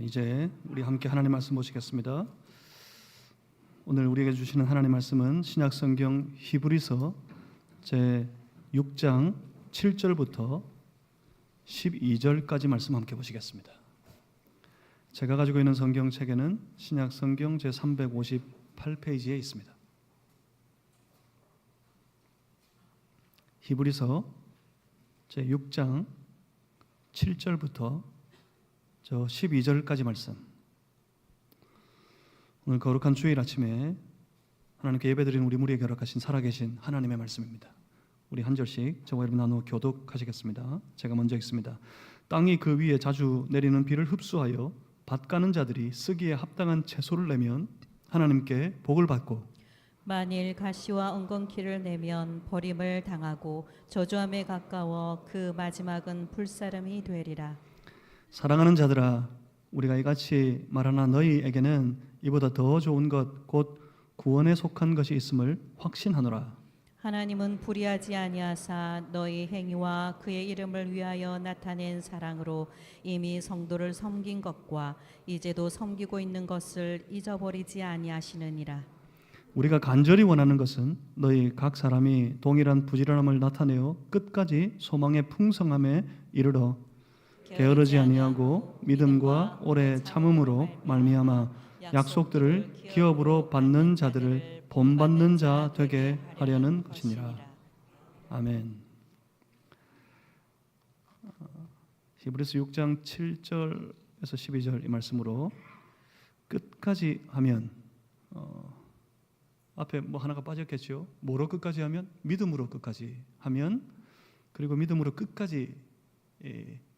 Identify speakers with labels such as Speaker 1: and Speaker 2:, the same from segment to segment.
Speaker 1: 이제 우리 함께 하나님 말씀 보시겠습니다. 오늘 우리에게 주시는 하나님 말씀은 신약성경 히브리서 제 6장 7절부터 12절까지 말씀 함께 보시겠습니다. 제가 가지고 있는 성경책에는 신약성경 제 358페이지에 있습니다. 히브리서 제 6장 7절부터 저 12절까지 말씀. 오늘 거룩한 주일 아침에 하나님께 예배드리는 우리 무리에게 허락하신 살아계신 하나님의 말씀입니다. 우리 한 절씩 저와 여러분 나누어 교독하시겠습니다. 제가 먼저 읽습니다. 땅이 그 위에 자주 내리는 비를 흡수하여 밭 가는 자들이 쓰기에 합당한 채소를 내면 하나님께 복을 받고,
Speaker 2: 만일 가시와 엉겅퀴를 내면 버림을 당하고 저주함에 가까워 그 마지막은 불사름이 되리라.
Speaker 1: 사랑하는 자들아, 우리가 이같이 말하나 너희에게는 이보다 더 좋은 것 곧 구원에 속한 것이 있음을 확신하노라.
Speaker 2: 하나님은 불의하지 아니하사 너희 행위와 그의 이름을 위하여 나타낸 사랑으로 이미 성도를 섬긴 것과 이제도 섬기고 있는 것을 잊어버리지 아니하시느니라.
Speaker 1: 우리가 간절히 원하는 것은 너희 각 사람이 동일한 부지런함을 나타내어 끝까지 소망의 풍성함에 이르러 게으르지 아니하고 믿음과 오래 참음으로 말미암아 약속들을 기업으로 받는 자들을 본받는 자 되게 하려는 것이니라. 아멘. 히브리서 6장 7절에서 12절 이 말씀으로 끝까지 하면 앞에 뭐 하나가 빠졌겠죠. 뭐로 끝까지 하면? 믿음으로 끝까지 하면, 그리고 믿음으로 끝까지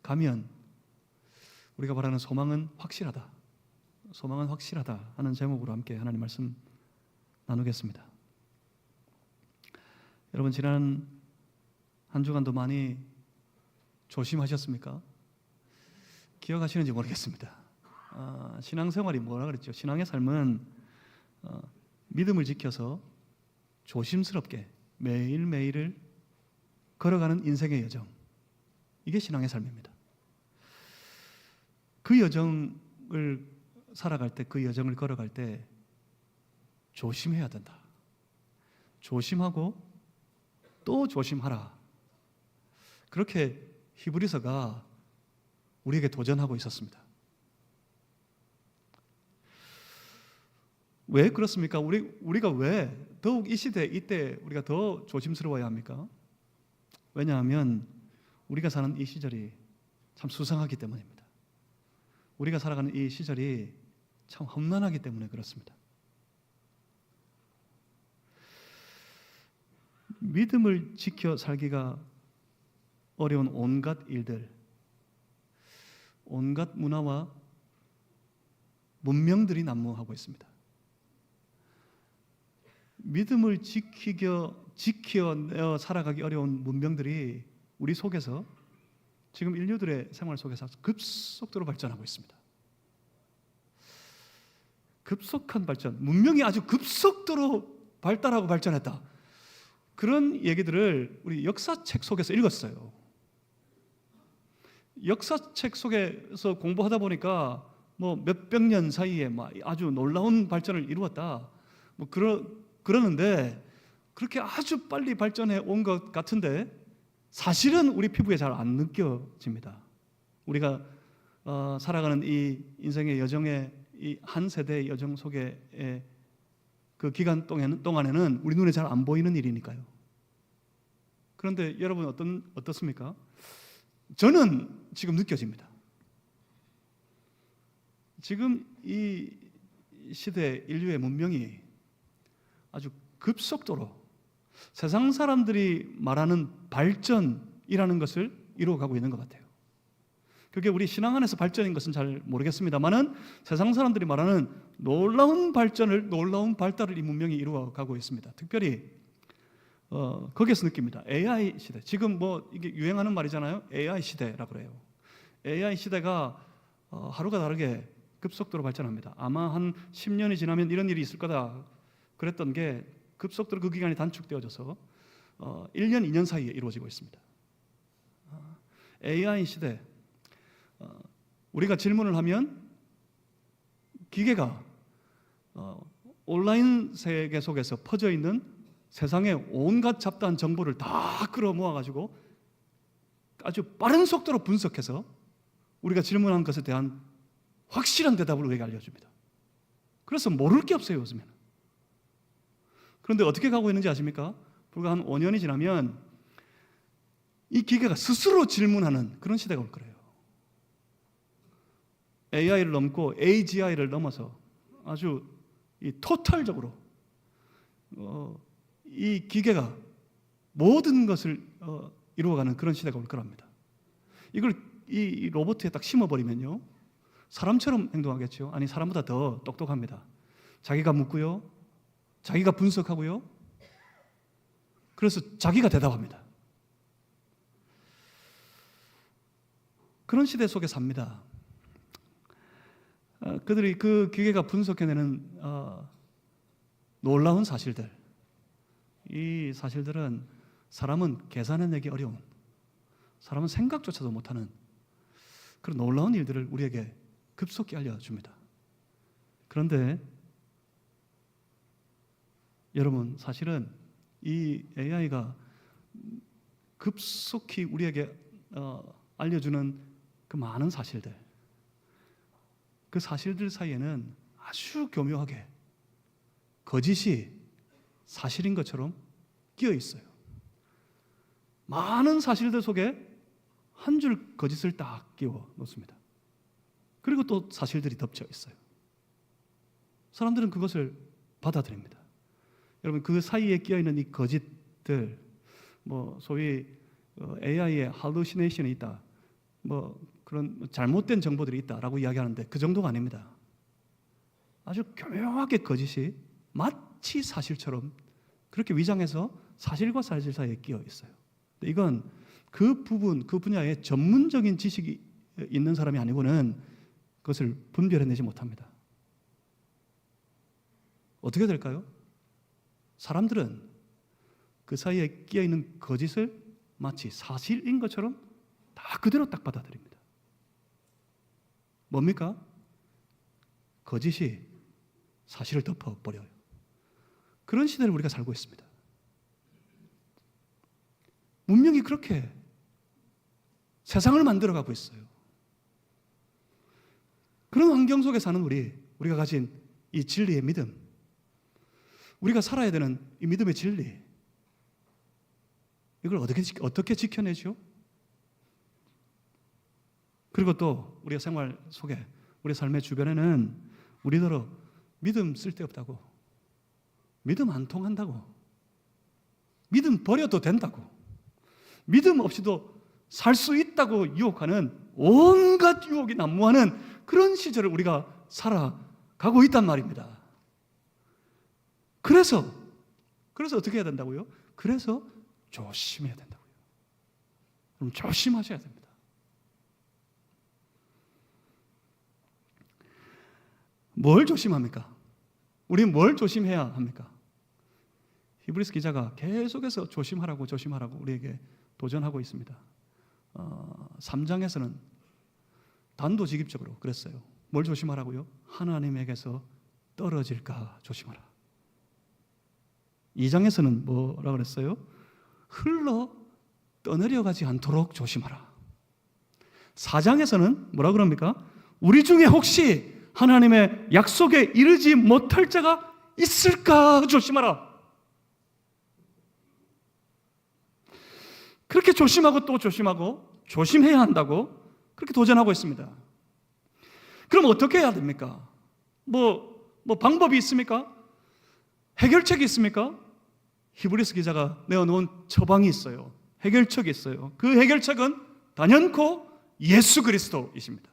Speaker 1: 가면 우리가 바라는 소망은 확실하다. 소망은 확실하다 하는 제목으로 함께 하나님 말씀 나누겠습니다. 여러분, 지난 한 주간도 많이 조심하셨습니까? 기억하시는지 모르겠습니다. 신앙생활이 뭐라 그랬죠? 신앙의 삶은 믿음을 지켜서 조심스럽게 매일매일을 걸어가는 인생의 여정, 이게 신앙의 삶입니다. 그 여정을 살아갈 때, 그 여정을 걸어갈 때 조심해야 된다. 조심하고 또 조심하라. 그렇게 히브리서가 우리에게 도전하고 있었습니다. 왜 그렇습니까? 우리가 왜 더욱 이 시대, 이때 우리가 더 조심스러워야 합니까? 왜냐하면 우리가 사는 이 시절이 참 수상하기 때문입니다. 우리가 살아가는 이 시절이 참 험난하기 때문에 그렇습니다. 믿음을 지켜 살기가 어려운 온갖 일들, 온갖 문화와 문명들이 난무하고 있습니다. 믿음을 지켜 살아가기 어려운 문명들이 우리 속에서 지금 인류들의 생활 속에서 급속도로 발전하고 있습니다. 급속한 발전, 문명이 아주 급속도로 발달하고 발전했다. 그런 얘기들을 우리 역사책 속에서 읽었어요. 역사책 속에서 공부하다 보니까 뭐 몇백 년 사이에 아주 놀라운 발전을 이루었다. 그러는데 그렇게 아주 빨리 발전해 온 것 같은데 사실은 우리 피부에 잘 안 느껴집니다. 우리가 살아가는 이 인생의 여정의 이 한 세대의 여정 속에 그 기간 동안에는 우리 눈에 잘 안 보이는 일이니까요. 그런데 여러분 어떻습니까? 저는 지금 느껴집니다. 지금 이 시대 인류의 문명이 아주 급속도로 세상 사람들이 말하는 발전이라는 것을 이루어가고 있는 것 같아요. 그게 우리 신앙 안에서 발전인 것은 잘 모르겠습니다만은 세상 사람들이 말하는 놀라운 발달을 이 문명이 이루어가고 있습니다. 특별히 거기에서 느낍니다. AI 시대. 지금 이게 유행하는 말이잖아요. AI 시대라고 그래요. AI 시대가 하루가 다르게 급속도로 발전합니다. 아마 한 10년이 지나면 이런 일이 있을 거다 그랬던 게 급속도로 그 기간이 단축되어져서 1년, 2년 사이에 이루어지고 있습니다. AI 시대. 우리가 질문을 하면 기계가 온라인 세계 속에서 퍼져 있는 세상의 온갖 잡다한 정보를 다 끌어모아 가지고 아주 빠른 속도로 분석해서 우리가 질문한 것에 대한 확실한 대답을 우리에게 알려줍니다. 그래서 모를 게 없어요, 요즘에는. 그런데 어떻게 가고 있는지 아십니까? 불과 한 5년이 지나면 이 기계가 스스로 질문하는 그런 시대가 올 거예요. AI를 넘고 AGI를 넘어서 아주 이 토탈적으로 이 기계가 모든 것을 이루어가는 그런 시대가 올 거랍니다. 이걸 이 로봇에 딱 심어버리면요, 사람처럼 행동하겠죠. 아니, 사람보다 더 똑똑합니다. 자기가 묻고요, 자기가 분석하고요, 그래서 자기가 대답합니다. 그런 시대 속에 삽니다. 그들이 그 기계가 분석해내는 놀라운 사실들, 이 사실들은 사람은 계산해내기 어려운, 사람은 생각조차도 못하는 그런 놀라운 일들을 우리에게 급속히 알려줍니다. 그런데 여러분, 사실은 이 AI가 급속히 우리에게 알려주는 그 많은 사실들, 그 사실들 사이에는 아주 교묘하게 거짓이 사실인 것처럼 끼어 있어요. 많은 사실들 속에 한 줄 거짓을 딱 끼워 놓습니다. 그리고 또 사실들이 덮쳐 있어요. 사람들은 그것을 받아들입니다. 여러분, 그 사이에 끼어 있는 이 거짓들, 소위 AI의 할루시네이션이 있다, 그런 잘못된 정보들이 있다라고 이야기하는데 그 정도가 아닙니다. 아주 교묘하게 거짓이 마치 사실처럼 그렇게 위장해서 사실과 사실 사이에 끼어 있어요. 이건 그 분야에 전문적인 지식이 있는 사람이 아니고는 그것을 분별해내지 못합니다. 어떻게 될까요? 사람들은 그 사이에 끼어 있는 거짓을 마치 사실인 것처럼 다 그대로 딱 받아들입니다. 뭡니까? 거짓이 사실을 덮어버려요. 그런 시대를 우리가 살고 있습니다. 문명이 그렇게 세상을 만들어가고 있어요. 그런 환경 속에 사는 우리가 가진 이 진리의 믿음, 우리가 살아야 되는 이 믿음의 진리, 이걸 어떻게 지켜내죠? 그리고 또 우리의 생활 속에, 우리 삶의 주변에는 우리더러 믿음 쓸데없다고, 믿음 안 통한다고, 믿음 버려도 된다고, 믿음 없이도 살 수 있다고 유혹하는 온갖 유혹이 난무하는 그런 시절을 우리가 살아가고 있단 말입니다. 그래서 어떻게 해야 된다고요? 그래서 조심해야 된다고요. 그럼 조심하셔야 됩니다. 뭘 조심합니까? 우리는 뭘 조심해야 합니까? 히브리서 기자가 계속해서 조심하라고 우리에게 도전하고 있습니다. 3장에서는 단도직입적으로 그랬어요. 뭘 조심하라고요? 하나님에게서 떨어질까 조심하라. 2장에서는 뭐라고 그랬어요? 흘러 떠내려가지 않도록 조심하라. 4장에서는 뭐라고 그럽니까? 우리 중에 혹시 하나님의 약속에 이르지 못할 자가 있을까 조심하라. 그렇게 조심하고 또 조심하고 조심해야 한다고 그렇게 도전하고 있습니다. 그럼 어떻게 해야 됩니까? 방법이 있습니까? 해결책이 있습니까? 히브리서 기자가 내어놓은 처방이 있어요. 해결책이 있어요. 그 해결책은 단연코 예수 그리스도이십니다.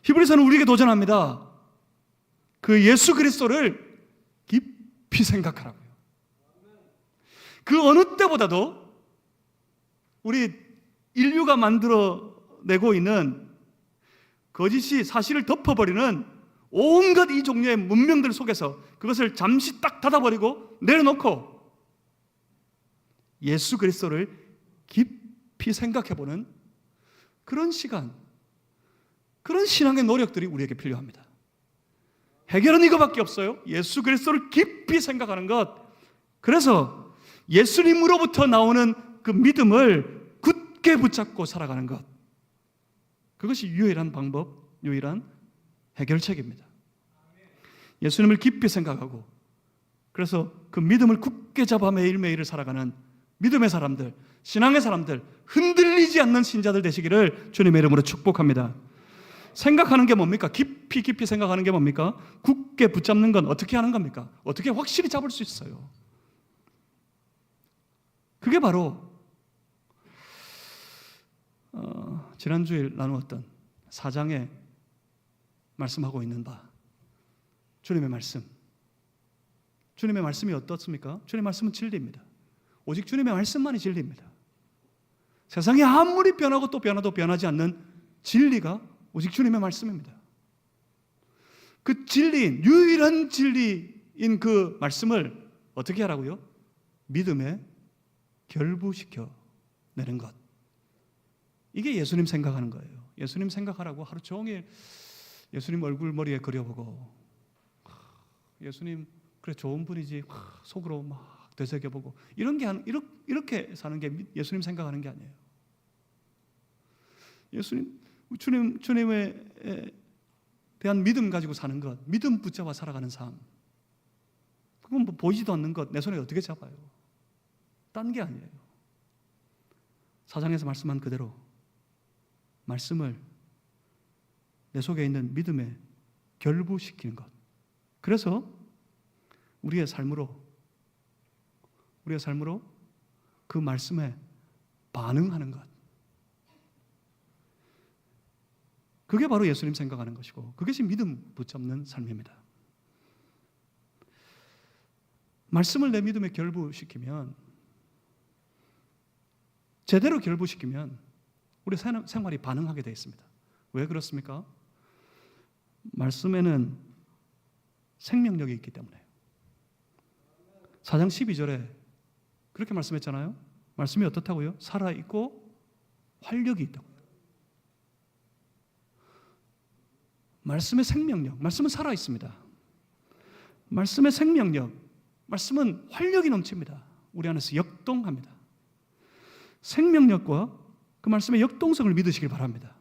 Speaker 1: 히브리서는 우리에게 도전합니다. 그 예수 그리스도를 깊이 생각하라고요. 그 어느 때보다도 우리 인류가 만들어내고 있는 거짓이 사실을 덮어버리는 온갖 이 종류의 문명들 속에서 그것을 잠시 딱 닫아버리고 내려놓고 예수 그리스도를 깊이 생각해보는 그런 시간, 그런 신앙의 노력들이 우리에게 필요합니다. 해결은 이거밖에 없어요. 예수 그리스도를 깊이 생각하는 것. 그래서 예수님으로부터 나오는 그 믿음을 굳게 붙잡고 살아가는 것. 그것이 유일한 방법, 유일한 해결책입니다. 예수님을 깊이 생각하고 그래서 그 믿음을 굳게 잡아 매일매일을 살아가는 믿음의 사람들, 신앙의 사람들, 흔들리지 않는 신자들 되시기를 주님의 이름으로 축복합니다. 생각하는 게 뭡니까? 깊이 생각하는 게 뭡니까? 굳게 붙잡는 건 어떻게 하는 겁니까? 어떻게 확실히 잡을 수 있어요? 그게 바로 지난 주일 나누었던 4장에 말씀하고 있는 바 주님의 말씀. 주님의 말씀이 어떻습니까? 주님의 말씀은 진리입니다. 오직 주님의 말씀만이 진리입니다. 세상이 아무리 변하고 또 변화도 변하지 않는 진리가 오직 주님의 말씀입니다. 그 진리인, 유일한 진리인 그 말씀을 어떻게 하라고요? 믿음에 결부시켜 내는 것. 이게 예수님 생각하는 거예요. 예수님 생각하라고 하루 종일 예수님 얼굴 머리에 그려보고 예수님 그래 좋은 분이지 속으로 막 되새겨보고 이렇게 사는 게 예수님 생각하는 게 아니에요. 주님에 대한 믿음 가지고 사는 것, 믿음 붙잡아 살아가는 삶. 그건 뭐 보이지도 않는 것, 내 손에 어떻게 잡아요? 딴 게 아니에요. 사장에서 말씀한 그대로 말씀을 내 속에 있는 믿음에 결부시키는 것. 그래서 우리의 삶으로 그 말씀에 반응하는 것. 그게 바로 예수님 생각하는 것이고 그것이 믿음 붙잡는 삶입니다. 말씀을 내 믿음에 결부시키면, 제대로 결부시키면 우리 생활이 반응하게 되어 있습니다. 왜 그렇습니까? 말씀에는 생명력이 있기 때문에요. 4장 12절에 그렇게 말씀했잖아요. 말씀이 어떻다고요? 살아있고 활력이 있다고. 말씀의 생명력, 말씀은 살아있습니다. 말씀의 생명력, 말씀은 활력이 넘칩니다. 우리 안에서 역동합니다. 생명력과 그 말씀의 역동성을 믿으시길 바랍니다.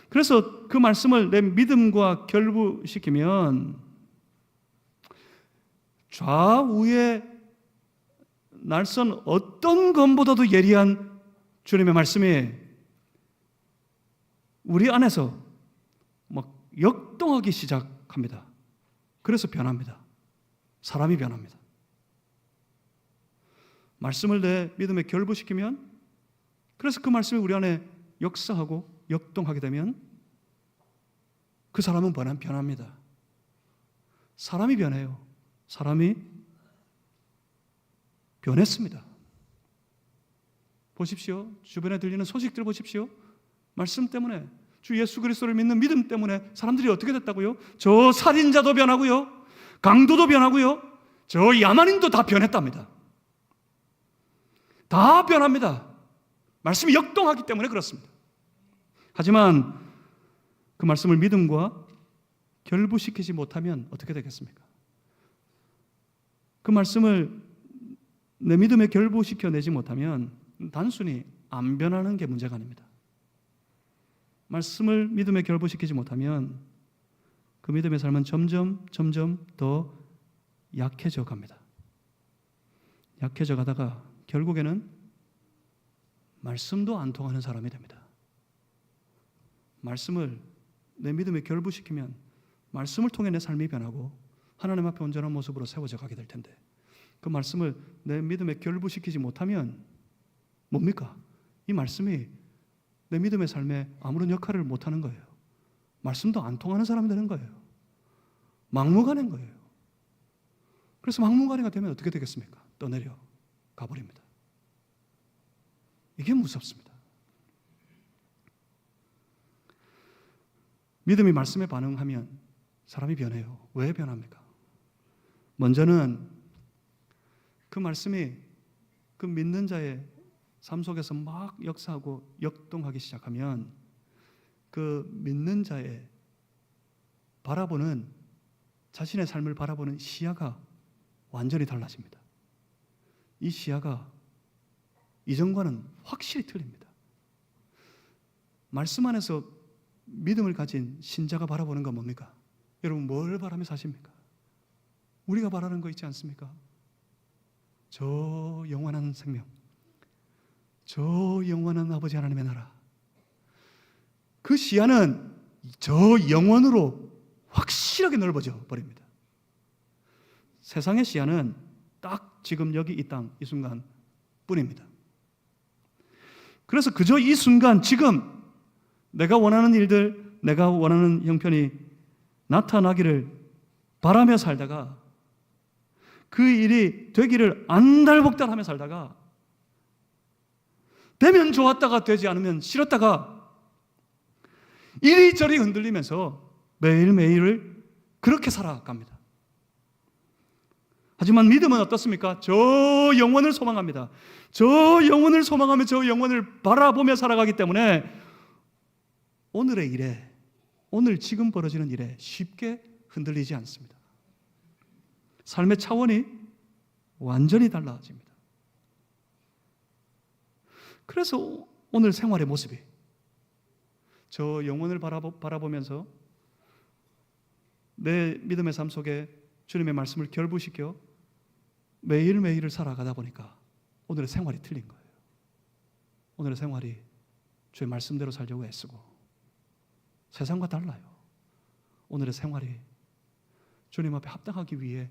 Speaker 1: 그래서 그 말씀을 내 믿음과 결부시키면 좌우의 날선 어떤 것보다도 예리한 주님의 말씀이 우리 안에서 막 역동하기 시작합니다. 그래서 변합니다. 사람이 변합니다. 말씀을 내 믿음에 결부시키면, 그래서 그 말씀이 우리 안에 역사하고 역동하게 되면 그 사람은 변합니다. 사람이 변해요. 사람이 변했습니다. 보십시오. 주변에 들리는 소식들 보십시오. 말씀 때문에, 주 예수 그리스도를 믿는 믿음 때문에 사람들이 어떻게 됐다고요? 저 살인자도 변하고요, 강도도 변하고요, 저 야만인도 다 변했답니다. 다 변합니다. 말씀이 역동하기 때문에 그렇습니다. 하지만 그 말씀을 믿음과 결부시키지 못하면 어떻게 되겠습니까? 그 말씀을 내 믿음에 결부시켜내지 못하면 단순히 안 변하는 게 문제가 아닙니다. 말씀을 믿음에 결부시키지 못하면 그 믿음의 삶은 점점 더 약해져 갑니다. 약해져 가다가 결국에는 말씀도 안 통하는 사람이 됩니다. 말씀을 내 믿음에 결부시키면 말씀을 통해 내 삶이 변하고 하나님 앞에 온전한 모습으로 세워져 가게 될 텐데, 그 말씀을 내 믿음에 결부시키지 못하면 뭡니까? 이 말씀이 내 믿음의 삶에 아무런 역할을 못하는 거예요. 말씀도 안 통하는 사람이 되는 거예요. 막무가내인 거예요. 그래서 막무가내가 되면 어떻게 되겠습니까? 떠내려 가버립니다. 이게 무섭습니다. 믿음이 말씀에 반응하면 사람이 변해요. 왜 변합니까? 먼저는 그 말씀이 그 믿는 자의 삶 속에서 막 역사하고 역동하기 시작하면 그 믿는 자의 바라보는 자신의 삶을 바라보는 시야가 완전히 달라집니다. 이 시야가 이전과는 확실히 틀립니다. 말씀 안에서 믿음을 가진 신자가 바라보는 건 뭡니까? 여러분 뭘 바라며 사십니까? 우리가 바라는 거 있지 않습니까? 저 영원한 생명, 저 영원한 아버지 하나님의 나라. 그 시야는 저 영원으로 확실하게 넓어져 버립니다. 세상의 시야는 딱 지금 여기 이 땅, 이 순간 뿐입니다. 그래서 그저 이 순간 지금 내가 원하는 일들, 내가 원하는 형편이 나타나기를 바라며 살다가 그 일이 되기를 안달복달하며 살다가 되면 좋았다가 되지 않으면 싫었다가 이리저리 흔들리면서 매일매일을 그렇게 살아갑니다. 하지만 믿음은 어떻습니까? 저 영원을 소망합니다. 저 영원을 소망하며 저 영원을 바라보며 살아가기 때문에 오늘의 일에, 오늘 지금 벌어지는 일에 쉽게 흔들리지 않습니다. 삶의 차원이 완전히 달라집니다. 그래서 오늘 생활의 모습이 저 영혼을 바라보면서 내 믿음의 삶 속에 주님의 말씀을 결부시켜 매일매일을 살아가다 보니까 오늘의 생활이 틀린 거예요. 오늘의 생활이 주의 말씀대로 살려고 애쓰고 세상과 달라요. 오늘의 생활이 주님 앞에 합당하기 위해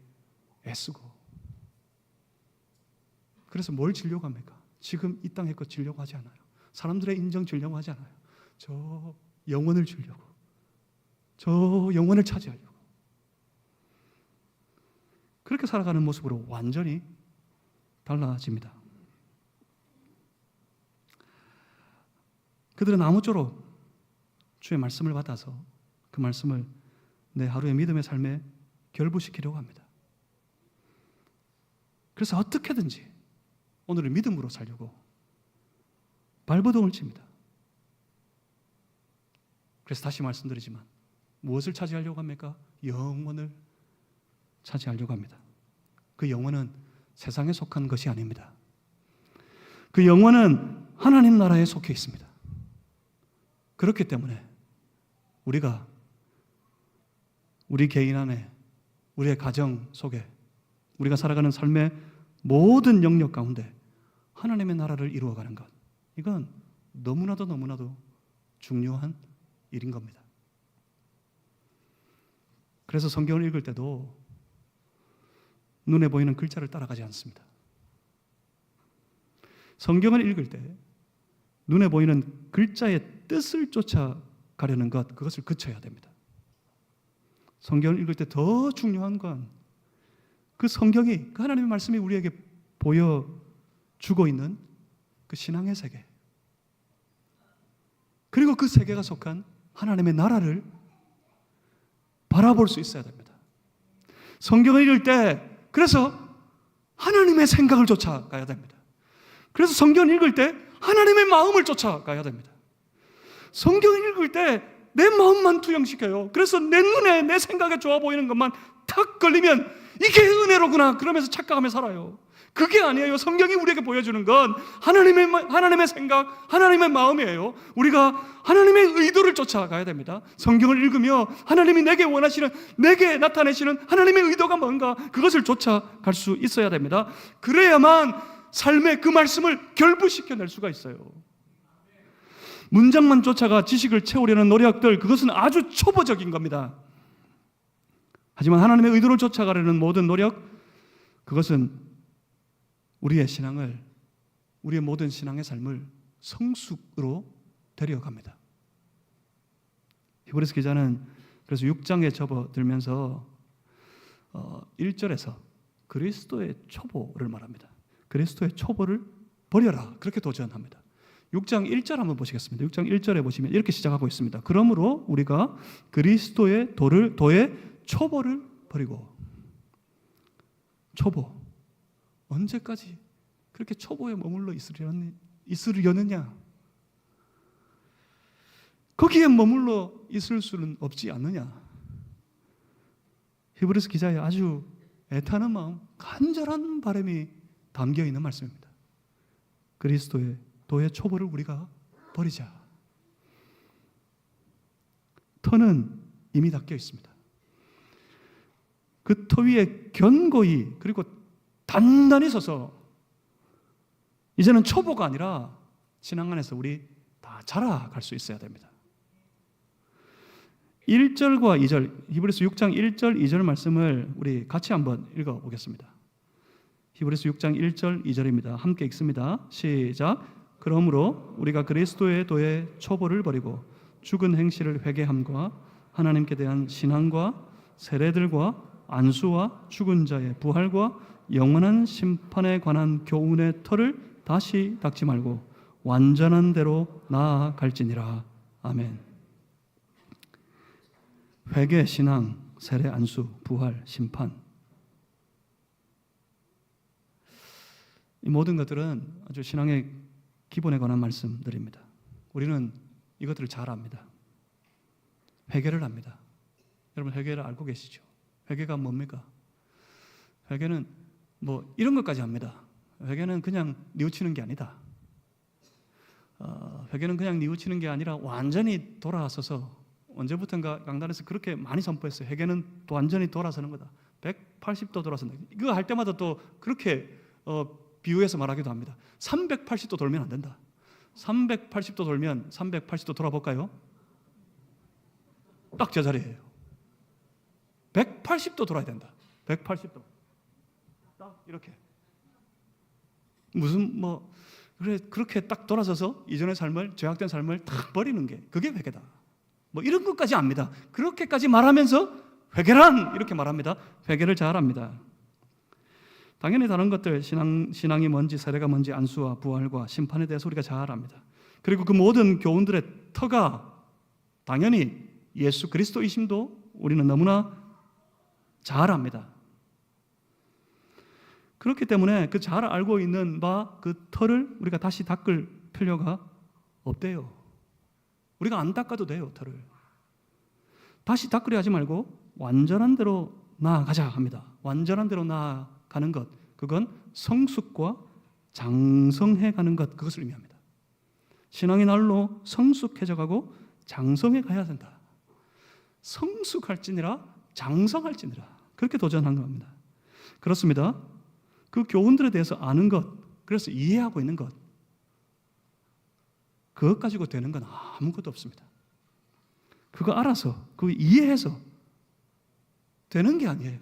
Speaker 1: 애쓰고 그래서 뭘 지려고 합니까? 지금 이 땅의 것 지려고 하지 않아요. 사람들의 인정 지려고 하지 않아요. 저 영혼을 주려고, 저 영혼을 차지하려고 그렇게 살아가는 모습으로 완전히 달라집니다. 그들은 아무쪼록 주의 말씀을 받아서 그 말씀을 내 하루의 믿음의 삶에 결부시키려고 합니다. 그래서 어떻게든지 오늘을 믿음으로 살려고 발버둥을 칩니다. 그래서 다시 말씀드리지만 무엇을 차지하려고 합니까? 영원을 차지하려고 합니다. 그 영혼은 세상에 속한 것이 아닙니다. 그 영혼은 하나님 나라에 속해 있습니다. 그렇기 때문에 우리가 우리 개인 안에, 우리의 가정 속에, 우리가 살아가는 삶의 모든 영역 가운데 하나님의 나라를 이루어가는 것, 이건 너무나도 중요한 일인 겁니다. 그래서 성경을 읽을 때도 눈에 보이는 글자를 따라가지 않습니다. 성경을 읽을 때 눈에 보이는 글자의 뜻을 쫓아가려는 것, 그것을 그쳐야 됩니다. 성경을 읽을 때 더 중요한 건 그 성경이, 그 하나님의 말씀이 우리에게 보여주고 있는 그 신앙의 세계, 그리고 그 세계가 속한 하나님의 나라를 바라볼 수 있어야 됩니다. 성경을 읽을 때 그래서 하나님의 생각을 쫓아가야 됩니다. 그래서 성경을 읽을 때 하나님의 마음을 쫓아가야 됩니다. 성경을 읽을 때 내 마음만 투영시켜요. 그래서 내 눈에, 내 생각에 좋아 보이는 것만 탁 걸리면 이게 은혜로구나 그러면서 착각하며 살아요. 그게 아니에요. 성경이 우리에게 보여주는 건 하나님의 생각, 하나님의 마음이에요. 우리가 하나님의 의도를 쫓아가야 됩니다. 성경을 읽으며 하나님이 내게 원하시는, 내게 나타내시는 하나님의 의도가 뭔가, 그것을 쫓아갈 수 있어야 됩니다. 그래야만 삶의 그 말씀을 결부시켜낼 수가 있어요. 문장만 쫓아가 지식을 채우려는 노력들, 그것은 아주 초보적인 겁니다. 하지만 하나님의 의도를 쫓아가려는 모든 노력, 그것은 우리의 신앙을, 우리의 모든 신앙의 삶을 성숙으로 데려갑니다. 히브리서 기자는 그래서 6장에 접어들면서 1절에서 그리스도의 초보를 말합니다. 그리스도의 초보를 버려라, 그렇게 도전합니다. 6장 1절 한번 보시겠습니다. 6장 1절에 보시면 이렇게 시작하고 있습니다. 그러므로 우리가 그리스도의 도의 초보를 버리고. 초보, 언제까지 그렇게 초보에 머물러 있으려느냐? 거기에 머물러 있을 수는 없지 않느냐? 히브리서 기자의 아주 애타는 마음, 간절한 바람이 담겨 있는 말씀입니다. 그리스도의 도의 초보를 우리가 버리자. 터는 이미 닦여 있습니다. 그 터 위에 견고히 그리고 단단히 서서 이제는 초보가 아니라 신앙 안에서 우리 다 자라갈 수 있어야 됩니다. 1절과 2절, 히브리서 6장 1절, 2절 말씀을 우리 같이 한번 읽어보겠습니다. 히브리서 6장 1절, 2절입니다. 함께 읽습니다. 시작. 그러므로 우리가 그리스도의 도의 초보를 버리고 죽은 행실을 회개함과 하나님께 대한 신앙과 세례들과 안수와 죽은 자의 부활과 영원한 심판에 관한 교훈의 터를 다시 닦지 말고 완전한 대로 나아갈지니라. 아멘. 회개, 신앙, 세례, 안수, 부활, 심판, 이 모든 것들은 아주 신앙의 기본에 관한 말씀들입니다. 우리는 이것들을 잘 압니다. 회개를 합니다. 여러분 회개를 알고 계시죠? 회개가 뭡니까? 회개는 뭐 이런 것까지 합니다. 회개는 그냥 뉘우치는 게 아니다. 회개는 그냥 뉘우치는 게 아니라 완전히 돌아서서, 언제부턴가 강단에서 그렇게 많이 선포했어요. 회개는 또 완전히 돌아서는 거다. 180도 돌아선다. 이거 할 때마다 또 그렇게 비유해서 말하기도 합니다. 380도 돌면 안 된다. 380도 돌면 380도 돌아볼까요? 딱 제자리예요. 180도 돌아야 된다. 180도. 딱 이렇게. 무슨 그래 그렇게 딱 돌아서서 이전의 삶을, 죄악된 삶을 딱 버리는 게 그게 회개다. 이런 것까지 압니다. 그렇게까지 말하면서 회개란 이렇게 말합니다. 회개를 잘 합니다. 당연히 다른 것들, 신앙이 뭔지, 세례가 뭔지, 안수와 부활과 심판에 대해서 우리가 잘 압니다. 그리고 그 모든 교훈들의 터가 당연히 예수 그리스도이심도 우리는 너무나 잘 압니다. 그렇기 때문에 그 잘 알고 있는 바 그 터를 우리가 다시 닦을 필요가 없대요. 우리가 안 닦아도 돼요. 터를 다시 닦으려 하지 말고 완전한 대로 나아가자 합니다. 완전한 대로 나아가는 것, 그건 성숙과 장성해 가는 것, 그것을 의미합니다. 신앙의 날로 성숙해져 가고 장성해 가야 된다. 성숙할지니라 장성할지니라, 그렇게 도전한 겁니다. 그렇습니다. 그 교훈들에 대해서 아는 것, 그래서 이해하고 있는 것, 그것 가지고 되는 건 아무것도 없습니다. 그거 알아서, 그거 이해해서 되는 게 아니에요.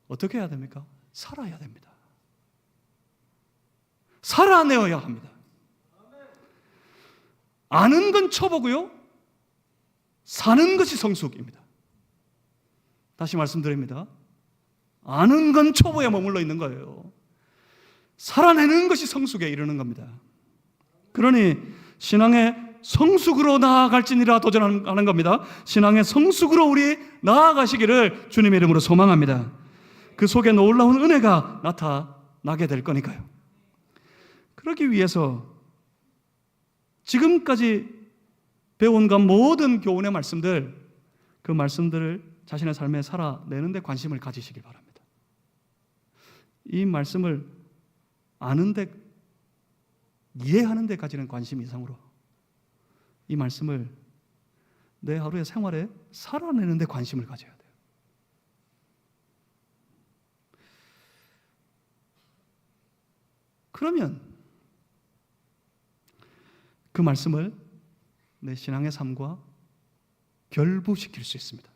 Speaker 1: 어떻게 해야 됩니까? 살아야 됩니다. 살아내어야 합니다. 아는 건 초보고요, 사는 것이 성숙입니다. 다시 말씀드립니다. 아는 건 초보에 머물러 있는 거예요. 살아내는 것이 성숙에 이르는 겁니다. 그러니 신앙의 성숙으로 나아갈지니라 도전하는 겁니다. 신앙의 성숙으로 우리 나아가시기를 주님의 이름으로 소망합니다. 그 속에 놀라운 은혜가 나타나게 될 거니까요. 그러기 위해서 지금까지 배운 것 모든 교훈의 말씀들, 그 말씀들을 자신의 삶에 살아내는 데 관심을 가지시길 바랍니다. 이 말씀을 아는데, 이해하는 데 가지는 관심 이상으로 이 말씀을 내 하루의 생활에 살아내는 데 관심을 가져야 돼요. 그러면 그 말씀을 내 신앙의 삶과 결부시킬 수 있습니다.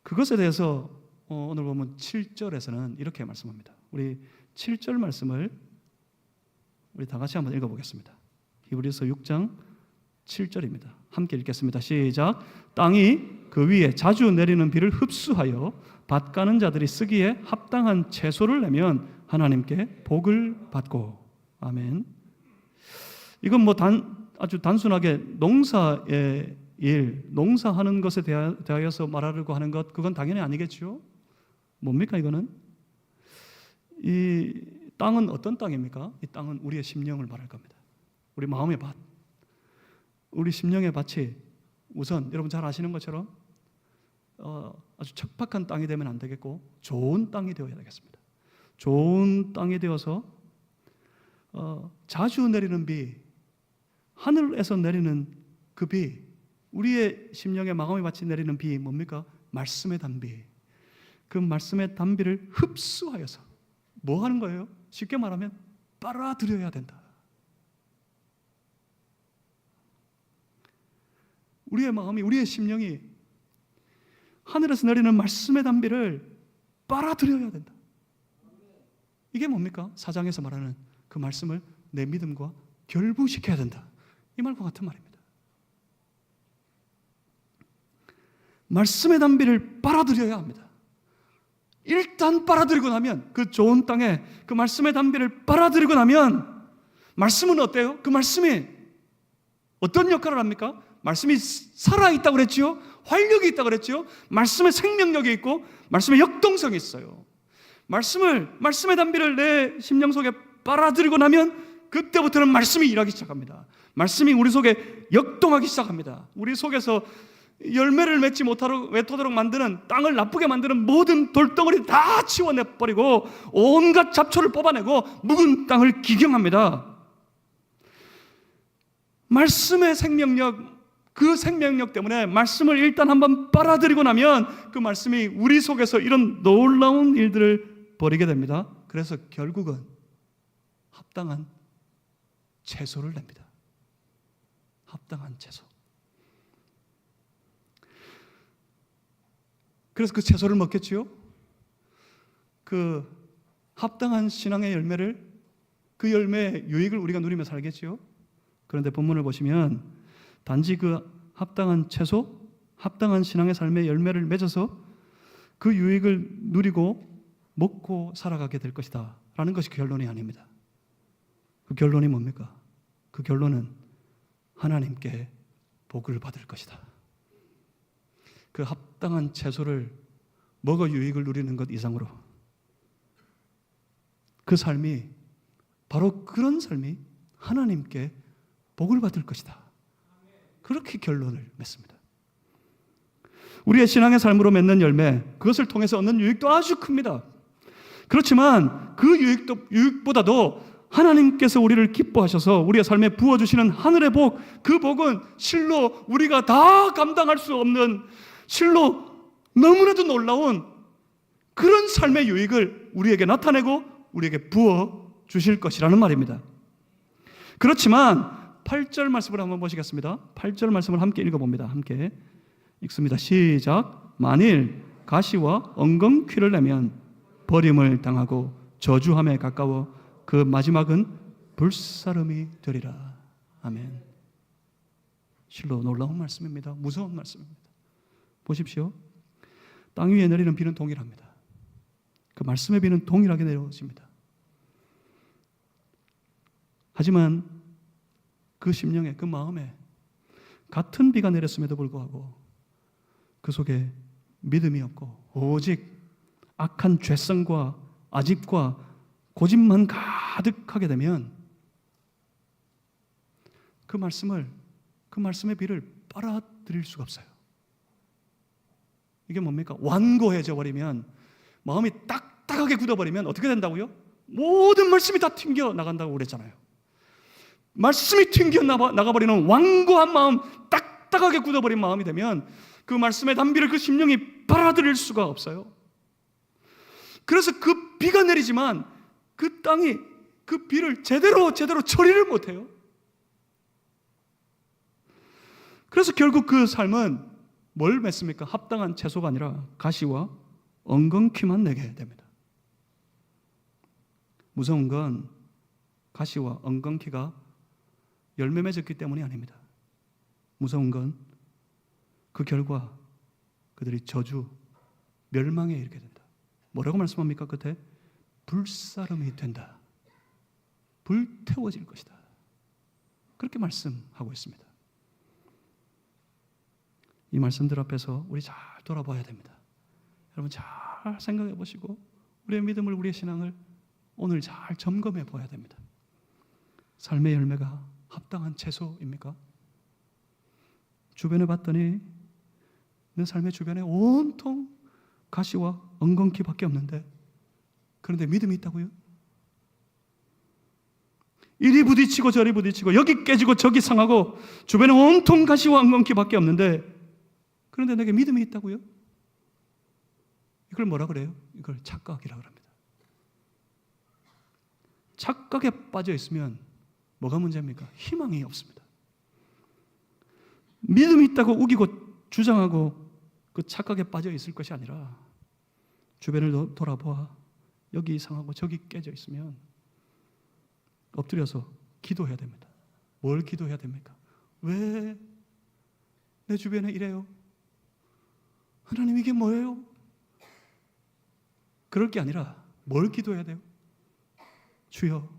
Speaker 1: 그것에 대해서 오늘 보면 7절에서는 이렇게 말씀합니다. 우리 7절 말씀을 우리 다 같이 한번 읽어보겠습니다. 히브리서 6장 7절입니다. 함께 읽겠습니다. 시작. 땅이 그 위에 자주 내리는 비를 흡수하여 밭 가는 자들이 쓰기에 합당한 채소를 내면 하나님께 복을 받고. 아멘. 이건 아주 단순하게 농사의 일, 농사하는 것에 대하여서 말하려고 하는 것, 그건 당연히 아니겠죠. 뭡니까 이거는? 이 땅은 어떤 땅입니까? 이 땅은 우리의 심령을 말할 겁니다. 우리 마음의 밭, 우리 심령의 밭이 우선 여러분 잘 아시는 것처럼 아주 척박한 땅이 되면 안 되겠고 좋은 땅이 되어야 되겠습니다. 좋은 땅이 되어서 자주 내리는 비, 하늘에서 내리는 그 비, 우리의 심령에 마음이 같이 내리는 비 뭡니까? 말씀의 단비. 그 말씀의 단비를 흡수하여서 뭐 하는 거예요? 쉽게 말하면 빨아들여야 된다. 우리의 마음이, 우리의 심령이 하늘에서 내리는 말씀의 단비를 빨아들여야 된다. 이게 뭡니까? 4장에서 말하는 그 말씀을 내 믿음과 결부시켜야 된다. 이 말과 같은 말입니다. 말씀의 단비를 빨아들여야 합니다. 일단 빨아들이고 나면, 그 좋은 땅에 그 말씀의 단비를 빨아들이고 나면 말씀은 어때요? 그 말씀이 어떤 역할을 합니까? 말씀이 살아있다고 그랬지요? 활력이 있다고 그랬지요? 말씀의 생명력이 있고 말씀의 역동성이 있어요. 말씀의 단비를 내 심령 속에 빨아들이고 나면 그때부터는 말씀이 일하기 시작합니다. 말씀이 우리 속에 역동하기 시작합니다. 우리 속에서 열매를 맺지 못하도록 만드는, 땅을 나쁘게 만드는 모든 돌덩어리 다 치워내버리고 온갖 잡초를 뽑아내고 묵은 땅을 기경합니다. 말씀의 생명력, 그 생명력 때문에 말씀을 일단 한번 빨아들이고 나면 그 말씀이 우리 속에서 이런 놀라운 일들을 벌이게 됩니다. 그래서 결국은 합당한 채소를 냅니다. 합당한 채소. 그래서 그 채소를 먹겠지요. 그 합당한 신앙의 열매를, 그 열매의 유익을 우리가 누리며 살겠지요. 그런데 본문을 보시면 단지 그 합당한 채소, 합당한 신앙의 삶의 열매를 맺어서 그 유익을 누리고 먹고 살아가게 될 것이다 라는 것이 결론이 아닙니다. 그 결론이 뭡니까? 그 결론은 하나님께 복을 받을 것이다. 그 합당한 채소를 먹어 유익을 누리는 것 이상으로 그 삶이, 바로 그런 삶이 하나님께 복을 받을 것이다. 그렇게 결론을 맺습니다. 우리의 신앙의 삶으로 맺는 열매, 그것을 통해서 얻는 유익도 아주 큽니다. 그렇지만 그 유익보다도 하나님께서 우리를 기뻐하셔서 우리의 삶에 부어주시는 하늘의 복, 그 복은 실로 우리가 다 감당할 수 없는, 실로 너무나도 놀라운 그런 삶의 유익을 우리에게 나타내고 우리에게 부어주실 것이라는 말입니다. 그렇지만 8절 말씀을 한번 보시겠습니다. 8절 말씀을 함께 읽어봅니다. 함께 읽습니다. 시작. 만일 가시와 엉겅퀴를 내면 버림을 당하고 저주함에 가까워 그 마지막은 불사름이 되리라. 아멘. 실로 놀라운 말씀입니다. 무서운 말씀입니다. 보십시오. 땅 위에 내리는 비는 동일합니다. 그 말씀의 비는 동일하게 내려집니다. 하지만 그 심령에, 그 마음에 같은 비가 내렸음에도 불구하고 그 속에 믿음이 없고 오직 악한 죄성과 아집과 고집만 가득하게 되면 그 말씀의 비를 빨아들일 수가 없어요. 이게 뭡니까? 완고해져 버리면, 마음이 딱딱하게 굳어버리면 어떻게 된다고요? 모든 말씀이 다 튕겨 나간다고 그랬잖아요. 말씀이 튕겨 나가버리는 완고한 마음, 딱딱하게 굳어버린 마음이 되면 그 말씀의 단비를 그 심령이 빨아들일 수가 없어요. 그래서 그 비가 내리지만 그 땅이 그 비를 제대로 처리를 못해요. 그래서 결국 그 삶은 뭘 맺습니까? 합당한 채소가 아니라 가시와 엉겅퀴만 내게 됩니다. 무서운 건 가시와 엉겅퀴가 열매 맺었기 때문이 아닙니다. 무서운 건 그 결과 그들이 저주, 멸망에 이르게 된다. 뭐라고 말씀합니까? 끝에 불사름이 된다. 불태워질 것이다. 그렇게 말씀하고 있습니다. 이 말씀들 앞에서 우리 잘 돌아봐야 됩니다. 여러분 잘 생각해 보시고 우리의 믿음을, 우리의 신앙을 오늘 잘 점검해 보아야 됩니다. 삶의 열매가 합당한 채소입니까? 주변에 봤더니 내 삶의 주변에 온통 가시와 엉겅퀴밖에 없는데, 그런데 믿음이 있다고요? 이리 부딪히고 저리 부딪히고 여기 깨지고 저기 상하고 주변에 온통 가시와 엉겅퀴밖에 없는데, 그런데 내게 믿음이 있다고요? 이걸 뭐라 그래요? 이걸 착각이라고 합니다. 착각에 빠져 있으면 뭐가 문제입니까? 희망이 없습니다. 믿음이 있다고 우기고 주장하고 그 착각에 빠져 있을 것이 아니라 주변을 돌아보아 여기 이상하고 저기 깨져 있으면 엎드려서 기도해야 됩니다. 뭘 기도해야 됩니까? 왜 내 주변에 이래요? 하나님 이게 뭐예요? 그럴 게 아니라 뭘 기도해야 돼요? 주여,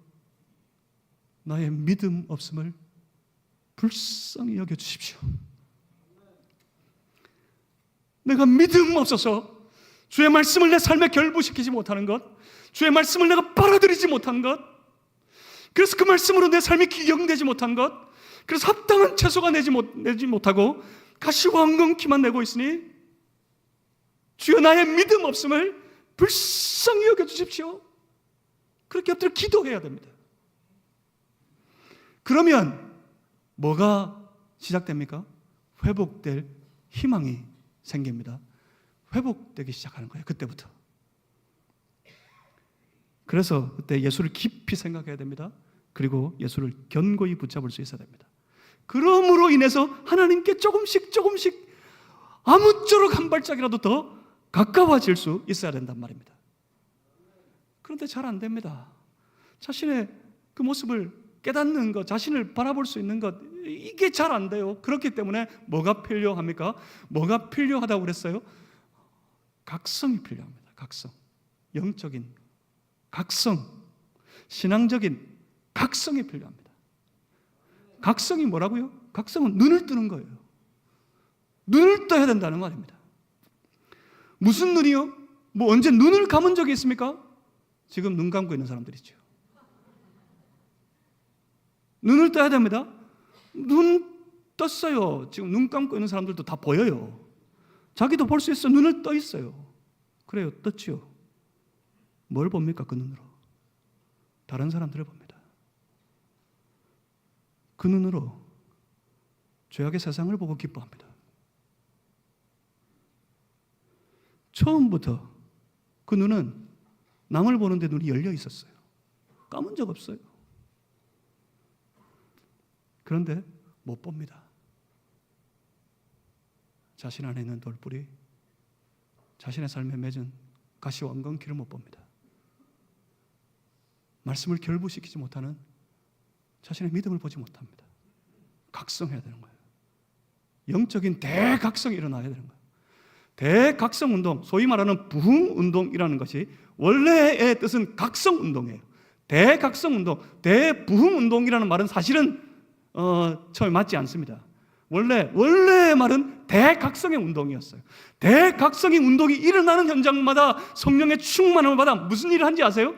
Speaker 1: 나의 믿음 없음을 불쌍히 여겨주십시오. 내가 믿음 없어서 주의 말씀을 내 삶에 결부시키지 못하는 것, 주의 말씀을 내가 빨아들이지 못한 것, 그래서 그 말씀으로 내 삶이 기경되지 못한 것, 그래서 합당한 채소가 내지 못하고 가시와 엉겅퀴만 내고 있으니 주여 나의 믿음 없음을 불쌍히 여겨주십시오. 그렇게 엎드려 기도해야 됩니다. 그러면 뭐가 시작됩니까? 회복될 희망이 생깁니다. 회복되기 시작하는 거예요. 그때부터. 그래서 그때 예수를 깊이 생각해야 됩니다. 그리고 예수를 견고히 붙잡을 수 있어야 됩니다. 그러므로 인해서 하나님께 조금씩 아무쪼록 한 발짝이라도 더 가까워질 수 있어야 된단 말입니다. 그런데 잘 안 됩니다. 자신의 그 모습을 깨닫는 것, 자신을 바라볼 수 있는 것, 이게 잘 안 돼요. 그렇기 때문에 뭐가 필요합니까? 뭐가 필요하다고 그랬어요? 각성이 필요합니다. 각성. 영적인 각성, 신앙적인 각성이 필요합니다. 각성이 뭐라고요? 각성은 눈을 뜨는 거예요. 눈을 떠야 된다는 말입니다. 무슨 눈이요? 뭐 언제 눈을 감은 적이 있습니까? 지금 눈 감고 있는 사람들이죠. 눈을 떠야 됩니다. 눈 떴어요. 지금 눈 감고 있는 사람들도 다 보여요. 자기도 볼 수 있어. 눈을 떠 있어요. 그래요. 떴지요. 뭘 봅니까? 그 눈으로. 다른 사람들을 봅니다. 그 눈으로 죄악의 세상을 보고 기뻐합니다. 처음부터 그 눈은 남을 보는데 눈이 열려 있었어요. 감은 적 없어요. 그런데 못 봅니다. 자신 안에 있는 돌뿌리, 자신의 삶에 맺은 가시와 엉겅퀴를 못 봅니다. 말씀을 결부시키지 못하는 자신의 믿음을 보지 못합니다. 각성해야 되는 거예요. 영적인 대각성이 일어나야 되는 거예요. 대각성 운동, 소위 말하는 부흥 운동이라는 것이 원래의 뜻은 각성 운동이에요. 대각성 운동, 대부흥 운동이라는 말은 사실은 처음에 맞지 않습니다. 원래의 말은 대각성의 운동이었어요. 대각성의 운동이 일어나는 현장마다 성령의 충만함을 받아 무슨 일을 한지 아세요?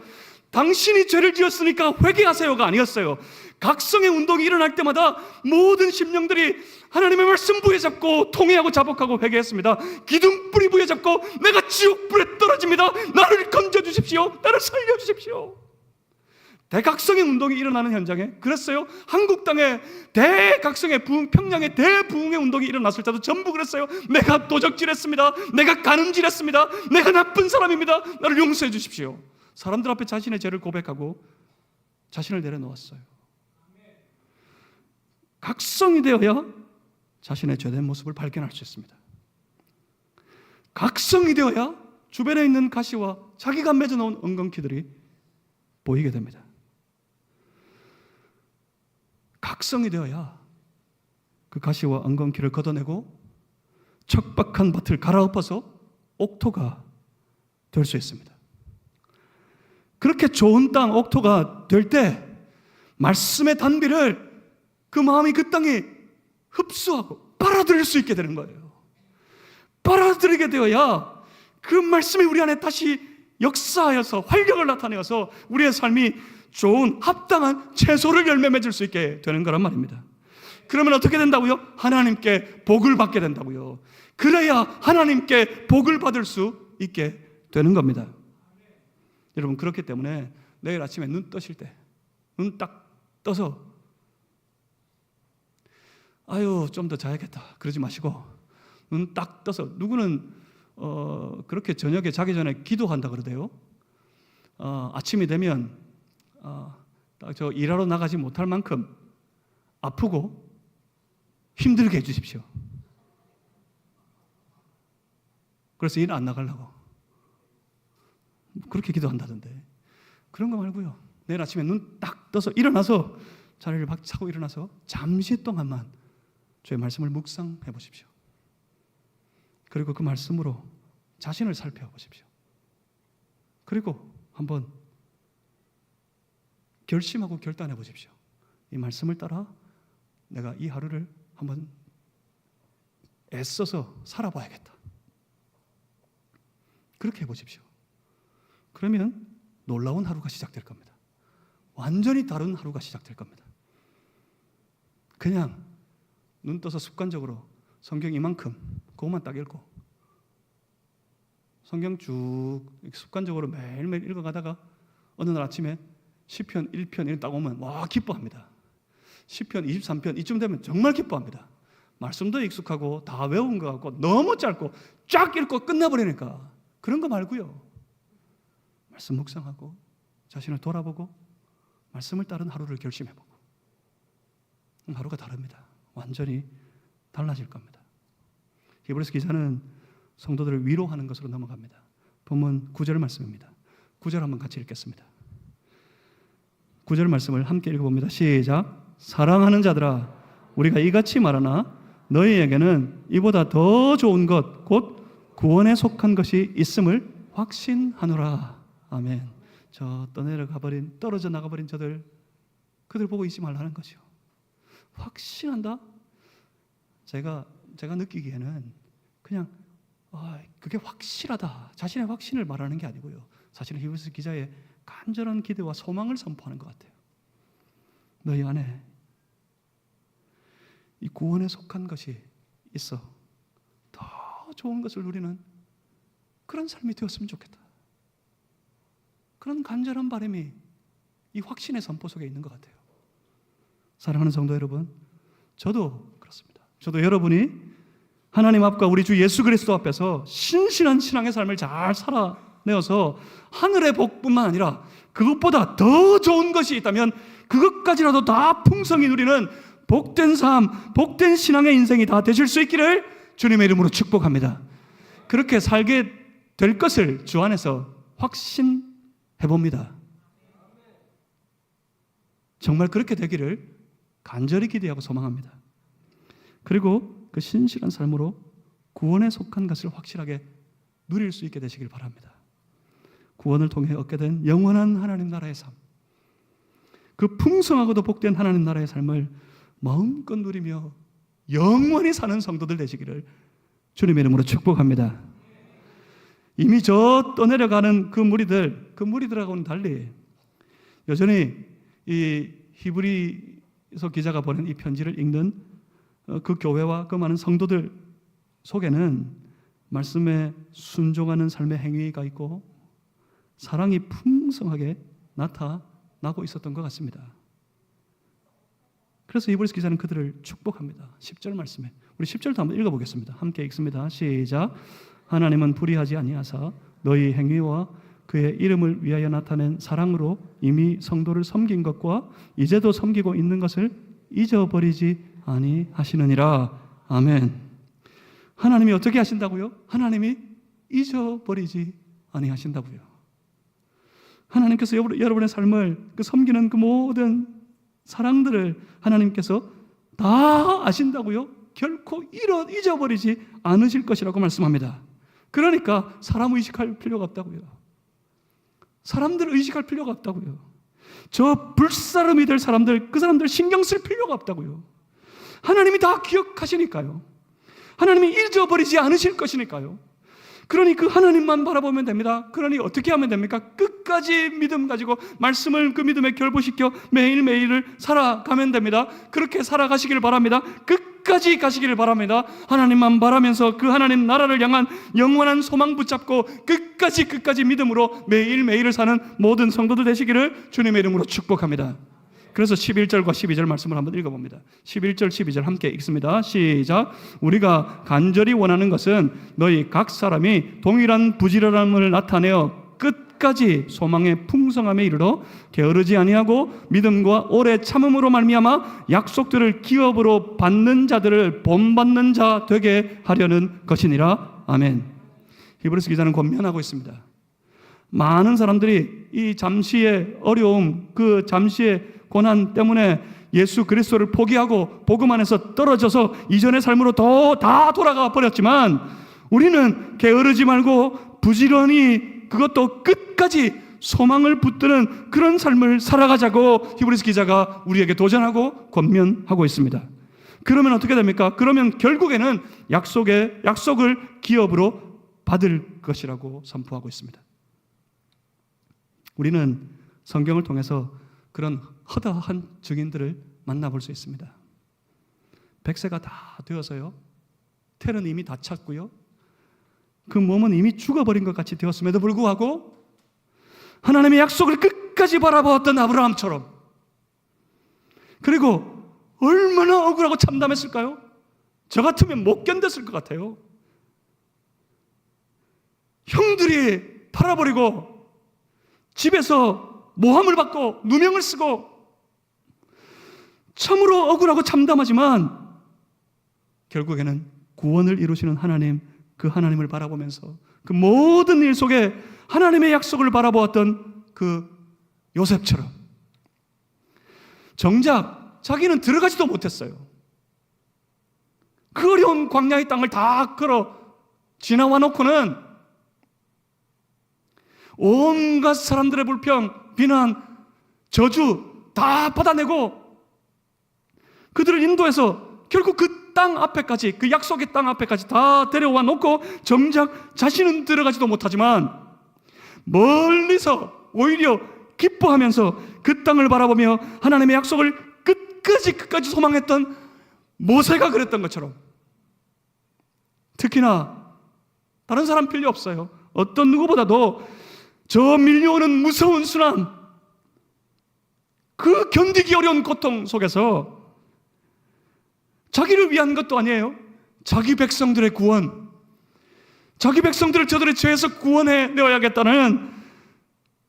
Speaker 1: 당신이 죄를 지었으니까 회개하세요가 아니었어요. 각성의 운동이 일어날 때마다 모든 심령들이 하나님의 말씀 부여잡고 통회하고 자복하고 회개했습니다. 기둥뿌리 부여잡고 내가 지옥불에 떨어집니다. 나를 건져주십시오. 나를 살려주십시오. 대각성의 운동이 일어나는 현장에, 그랬어요. 한국 땅에 대각성의 부흥, 평양의 대부흥의 운동이 일어났을 때도 전부 그랬어요. 내가 도적질했습니다. 내가 가늠질했습니다. 내가 나쁜 사람입니다. 나를 용서해 주십시오. 사람들 앞에 자신의 죄를 고백하고 자신을 내려놓았어요. 각성이 되어야 자신의 죄된 모습을 발견할 수 있습니다. 각성이 되어야 주변에 있는 가시와 자기가 맺어놓은 엉겅퀴들이 보이게 됩니다. 각성이 되어야 그 가시와 엉겅퀴를 걷어내고 척박한 밭을 갈아엎어서 옥토가 될 수 있습니다. 그렇게 좋은 땅, 옥토가 될 때 말씀의 단비를 그 마음이 그 땅에 흡수하고 빨아들일 수 있게 되는 거예요. 빨아들이게 되어야 그 말씀이 우리 안에 다시 역사하여서 활력을 나타내어서 우리의 삶이 좋은 합당한 채소를 열매 맺을 수 있게 되는 거란 말입니다. 그러면 어떻게 된다고요? 하나님께 복을 받게 된다고요. 그래야 하나님께 복을 받을 수 있게 되는 겁니다. 여러분, 그렇기 때문에 내일 아침에 눈 떠실 때, 눈 딱 떠서 아유 좀 더 자야겠다 그러지 마시고, 눈 딱 떠서, 누구는 그렇게 저녁에 자기 전에 기도한다 그러대요. 아침이 되면 딱 저 일하러 나가지 못할 만큼 아프고 힘들게 해주십시오. 그래서 일 안 나가려고 그렇게 기도한다던데, 그런 거 말고요. 내일 아침에 눈 딱 떠서 일어나서 자리를 박 차고 일어나서 잠시 동안만 주의 말씀을 묵상해 보십시오. 그리고 그 말씀으로 자신을 살펴보십시오. 그리고 한번 결심하고 결단해 보십시오. 이 말씀을 따라 내가 이 하루를 한번 애써서 살아봐야겠다. 그렇게 해보십시오. 그러면 놀라운 하루가 시작될 겁니다. 완전히 다른 하루가 시작될 겁니다. 그냥 눈 떠서 습관적으로 성경 이만큼 그것만 딱 읽고 성경 쭉 습관적으로 매일매일 읽어가다가 어느 날 아침에 시편 1편 이런 딱 오면 와 기뻐합니다. 시편 23편 이쯤 되면 정말 기뻐합니다. 말씀도 익숙하고 다 외운 것 같고 너무 짧고 쫙 읽고 끝나버리니까. 그런 거 말고요, 말씀 묵상하고 자신을 돌아보고 말씀을 따른 하루를 결심해보고, 하루가 다릅니다. 완전히 달라질 겁니다. 히브리서 기자는 성도들을 위로하는 것으로 넘어갑니다. 본문 9절 말씀입니다. 9절 한번 같이 읽겠습니다. 9절 말씀을 함께 읽어봅니다. 시작. 사랑하는 자들아, 우리가 이같이 말하나 너희에게는 이보다 더 좋은 것 곧 구원에 속한 것이 있음을 확신하노라. 아멘. 저 떠내려가버린, 떨어져 나가버린 그들 보고 잊지 말라는 거죠. 확신한다? 제가 느끼기에는 그냥 그게 확실하다, 자신의 확신을 말하는 게 아니고요, 사실은 히브리서 기자의 간절한 기대와 소망을 선포하는 것 같아요. 너희 안에 이 구원에 속한 것이 있어 더 좋은 것을 누리는 그런 삶이 되었으면 좋겠다. 그런 간절한 바람이 이 확신의 선포 속에 있는 것 같아요. 사랑하는 성도 여러분, 저도 그렇습니다. 저도 여러분이 하나님 앞과 우리 주 예수 그리스도 앞에서 신실한 신앙의 삶을 잘 살아내어서 하늘의 복뿐만 아니라 그것보다 더 좋은 것이 있다면 그것까지라도 다 풍성히 누리는 복된 삶, 복된 신앙의 인생이 다 되실 수 있기를 주님의 이름으로 축복합니다. 그렇게 살게 될 것을 주 안에서 확신해 봅니다. 정말 그렇게 되기를 간절히 기대하고 소망합니다. 그리고 그 신실한 삶으로 구원에 속한 것을 확실하게 누릴 수 있게 되시길 바랍니다. 구원을 통해 얻게 된 영원한 하나님 나라의 삶, 그 풍성하고도 복된 하나님 나라의 삶을 마음껏 누리며 영원히 사는 성도들 되시기를 주님의 이름으로 축복합니다. 이미 저 떠내려가는 그 무리들하고는 달리 여전히 이 히브리서 기자가 보낸 이 편지를 읽는 그 교회와 그 많은 성도들 속에는 말씀에 순종하는 삶의 행위가 있고 사랑이 풍성하게 나타나고 있었던 것 같습니다. 그래서 히브리서 기자는 그들을 축복합니다. 10절 말씀에 우리 10절도 한번 읽어보겠습니다. 함께 읽습니다. 시작. 하나님은 불의하지 아니하사 너희 행위와 그의 이름을 위하여 나타낸 사랑으로 이미 성도를 섬긴 것과 이제도 섬기고 있는 것을 잊어버리지 아니하시느니라. 아멘. 하나님이 어떻게 하신다고요? 하나님이 잊어버리지 아니하신다고요. 하나님께서 여러분의 삶을 섬기는 그 모든 사랑들을 하나님께서 다 아신다고요? 결코 잊어버리지 않으실 것이라고 말씀합니다. 그러니까 사람 의식할 필요가 없다고요. 사람들 의식할 필요가 없다고요. 저 불사름이 될 사람들, 그 사람들 신경 쓸 필요가 없다고요. 하나님이 다 기억하시니까요. 하나님이 잊어버리지 않으실 것이니까요. 그러니 그 하나님만 바라보면 됩니다. 그러니 어떻게 하면 됩니까? 끝까지 믿음 가지고 말씀을 그 믿음에 결부시켜 매일매일을 살아가면 됩니다. 그렇게 살아가시길 바랍니다. 끝까지 가시기를 바랍니다. 하나님만 바라면서 그 하나님 나라를 향한 영원한 소망 붙잡고 끝까지 믿음으로 매일매일을 사는 모든 성도들 되시기를 주님의 이름으로 축복합니다. 그래서 11절과 12절 말씀을 한번 읽어봅니다. 11절 12절 함께 읽습니다. 시작. 우리가 간절히 원하는 것은 너희 각 사람이 동일한 부지런함을 나타내어 끝까지 소망의 풍성함에 이르러 게으르지 아니하고 믿음과 오래 참음으로 말미암아 약속들을 기업으로 받는 자들을 본받는 자 되게 하려는 것이니라. 아멘. 히브리서 기자는 권면하고 있습니다. 많은 사람들이 이 잠시의 어려움, 그 잠시의 고난 때문에 예수 그리스도를 포기하고 복음 안에서 떨어져서 이전의 삶으로 다 돌아가 버렸지만 우리는 게으르지 말고 부지런히 그것도 끝까지 소망을 붙드는 그런 삶을 살아가자고 히브리서 기자가 우리에게 도전하고 권면하고 있습니다. 그러면 어떻게 됩니까? 그러면 결국에는 약속을 기업으로 받을 것이라고 선포하고 있습니다. 우리는 성경을 통해서 그런 허다한 증인들을 만나볼 수 있습니다. 100세가 다 되어서요, 태는 이미 다 찼고요, 그 몸은 이미 죽어버린 것 같이 되었음에도 불구하고 하나님의 약속을 끝까지 바라보았던 아브라함처럼, 그리고 얼마나 억울하고 참담했을까요? 저 같으면 못 견뎠을 것 같아요. 형들이 팔아버리고 집에서 모함을 받고 누명을 쓰고 참으로 억울하고 참담하지만 결국에는 구원을 이루시는 하나님, 그 하나님을 바라보면서 그 모든 일 속에 하나님의 약속을 바라보았던 그 요셉처럼 정작 자기는 들어가지도 못했어요. 그 어려운 광야의 땅을 다 걸어 지나와 놓고는 온갖 사람들의 불평, 비난, 저주 다 받아내고 그들을 인도해서 결국 그 땅 앞에까지, 그 약속의 땅 앞에까지 다 데려와 놓고 정작 자신은 들어가지도 못하지만 멀리서 오히려 기뻐하면서 그 땅을 바라보며 하나님의 약속을 끝까지 소망했던 모세가 그랬던 것처럼, 특히나 다른 사람 필요 없어요. 어떤 누구보다도 저 밀려오는 무서운 순환, 그 견디기 어려운 고통 속에서 자기를 위한 것도 아니에요. 자기 백성들의 구원, 자기 백성들을 저들의 죄에서 구원해 내어야겠다는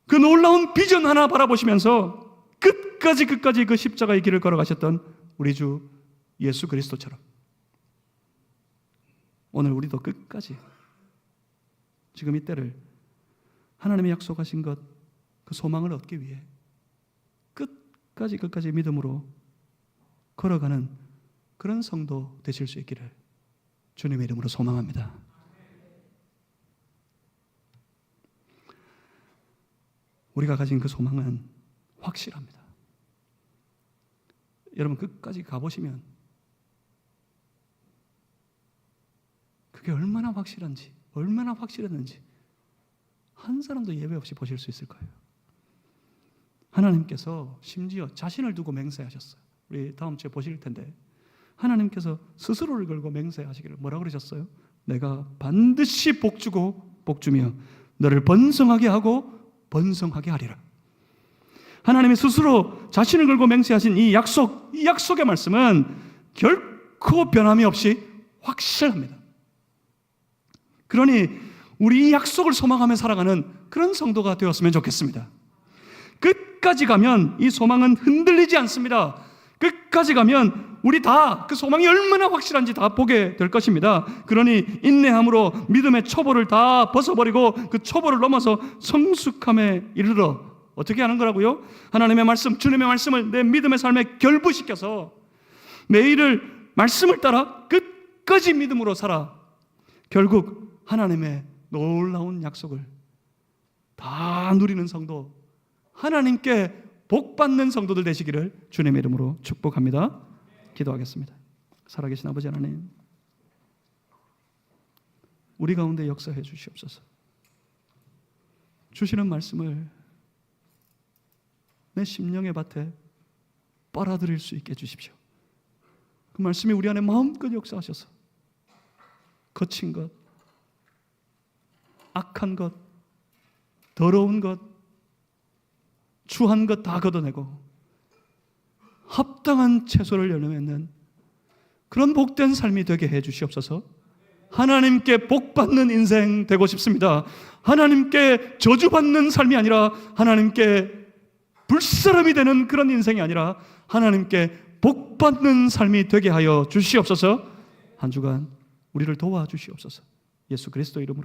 Speaker 1: 그 놀라운 비전 하나 바라보시면서 끝까지 그 십자가의 길을 걸어가셨던 우리 주 예수 그리스도처럼 오늘 우리도 끝까지 지금 이때를 하나님의 약속하신 것, 그 소망을 얻기 위해 끝까지 믿음으로 걸어가는 그런 성도 되실 수 있기를 주님의 이름으로 소망합니다. 우리가 가진 그 소망은 확실합니다. 여러분 끝까지 가보시면 그게 얼마나 확실한지, 얼마나 확실했는지 한 사람도 예외 없이 보실 수 있을 거예요. 하나님께서 심지어 자신을 두고 맹세하셨어요. 우리 다음 주에 보실 텐데 하나님께서 스스로를 걸고 맹세하시기를 뭐라고 그러셨어요? 내가 반드시 복주고 복주며 너를 번성하게 하고 번성하게 하리라. 하나님이 스스로 자신을 걸고 맹세하신 이 약속의 말씀은 결코 변함이 없이 확실합니다. 그러니 우리 이 약속을 소망하며 살아가는 그런 성도가 되었으면 좋겠습니다. 끝까지 가면 이 소망은 흔들리지 않습니다. 끝까지 가면 우리 다 그 소망이 얼마나 확실한지 다 보게 될 것입니다. 그러니 인내함으로 믿음의 초보를 다 벗어버리고 그 초보를 넘어서 성숙함에 이르러 어떻게 하는 거라고요? 하나님의 말씀, 주님의 말씀을 내 믿음의 삶에 결부시켜서 매일을 말씀을 따라 끝까지 믿음으로 살아 결국 하나님의 놀라운 약속을 다 누리는 성도, 하나님께 복받는 성도들 되시기를 주님의 이름으로 축복합니다. 기도하겠습니다. 살아계신 아버지 하나님, 우리 가운데 역사해 주시옵소서. 주시는 말씀을 내 심령의 밭에 빨아들일 수 있게 해주십시오. 그 말씀이 우리 안에 마음껏 역사하셔서 거친 것, 악한 것, 더러운 것, 추한 것 다 걷어내고 합당한 채소를 열매맺는 그런 복된 삶이 되게 해 주시옵소서. 하나님께 복받는 인생 되고 싶습니다. 하나님께 저주받는 삶이 아니라 하나님께 불사람이 되는 그런 인생이 아니라 하나님께 복받는 삶이 되게 하여 주시옵소서. 한 주간 우리를 도와주시옵소서. 예수 그리스도 이름으로